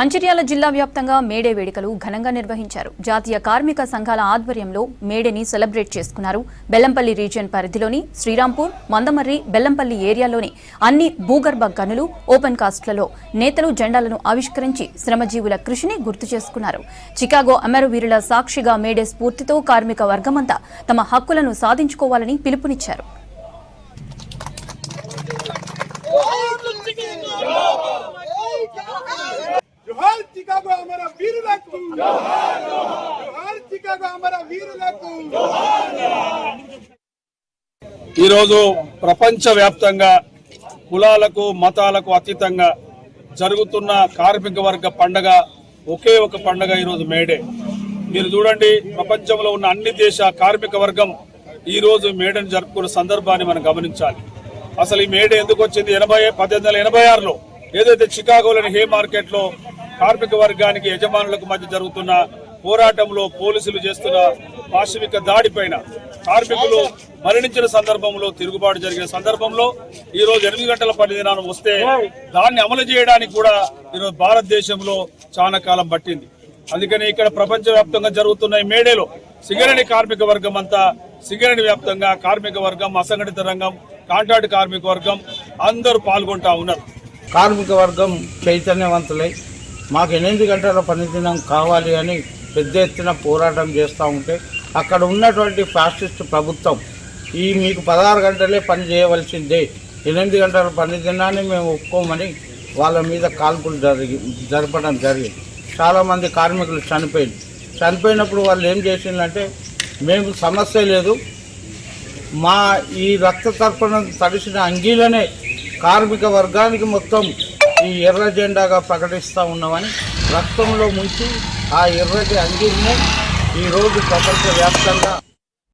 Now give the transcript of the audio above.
మంచిర్యాల జిల్లా వ్యాప్తంగా మేడే వేడుకలు ఘనంగా నిర్వహించారు. జాతీయ కార్మిక సంఘాల ఆధ్వర్యంలో మేడేని సెలబ్రేట్ చేసుకున్నారు. బెల్లంపల్లి రీజియన్ పరిధిలోని శ్రీరాంపూర్, మందమర్రి, బెల్లంపల్లి ఏరియాలోని అన్ని భూగర్భ గనులు, ఓపెన్ కాస్ట్లలో నేతలు జెండాలను ఆవిష్కరించి శ్రమజీవుల కృషిని గుర్తు చేసుకున్నారు. చికాగో అమరవీరుల సాక్షిగా మేడే స్ఫూర్తితో కార్మిక వర్గమంతా తమ హక్కులను సాధించుకోవాలని పిలుపునిచ్చారు. जोहार चिकागो हमारा वीरुలకు जोहार जोहार चिकागो हमारा वीरुలకు ఈ రోజు ప్రపంచవ్యాప్తంగా కులాలకు మతాలకు అతీతంగా జరుగుతున్న కార్మిక వర్గ పండగ ఒకే ఒక పండగ ఈ రోజు మేడే. మీరు చూడండి, ప్రపంచంలో ఉన్న అన్ని దేశ కార్మిక వర్గం ఈ రోజు మేడేని జరుపుకున్న సందర్భాన్ని మనం గమనించాలి. అసలు ఈ మేడే ఎందుకు వచ్చింది? 1886లో ఏదైతే చికాగోలోని హే మార్కెట్ లో కార్మిక వర్గానికి యజమానులకు మధ్య జరుగుతున్న పోరాటంలో పోలీసులు చేస్తున్న పాశవిక దాడిపైన కార్మికులు మరణించిన సందర్భంలో, తిరుగుబాటు జరిగిన సందర్భంలో ఈ రోజు 8 గంటల పని దినానం వస్తే దాన్ని అమలు చేయడానికి కూడా ఈరోజు భారతదేశంలో చాలా కాలం పట్టింది. అందుకని ఇక్కడ ప్రపంచవ్యాప్తంగా జరుగుతున్న ఈ మేడేలో సింగరేణి కార్మిక వర్గం అంతా, సింగరేణి వ్యాప్తంగా కార్మిక వర్గం, అసంఘటిత రంగం, కాంట్రాక్ట్ కార్మిక వర్గం అందరూ పాల్గొంటా ఉన్నారు. కార్మిక వర్గం చైతన్యవంతులై మాకు 8 గంటల పనిదినం కావాలి అని పెద్ద ఎత్తున పోరాటం చేస్తూ ఉంటే అక్కడ ఉన్నటువంటి ఫాసిస్ట్ ప్రభుత్వం మీకు 16 గంటలే పని చేయవలసిందే, 8 గంటల పనిదినాన్ని మేము ఒప్పుకోమని వాళ్ళ మీద కాల్పులు జరపడం జరిగింది. చాలామంది కార్మికులు చనిపోయినప్పుడు వాళ్ళు ఏం చేసిందంటే, మేము సమస్య లేదు, మా ఈ రక్త తర్పణం తడిసిన అంగీలనే కార్మిక వర్గానికి మొత్తం ఈ ఎర్ర జెండాగా ప్రకటిస్తూ ఉన్నామని రక్తంలో ముంచి ఆ ఎర్రటి అంగీనే ఈరోజు ప్రపంచవ్యాప్తంగా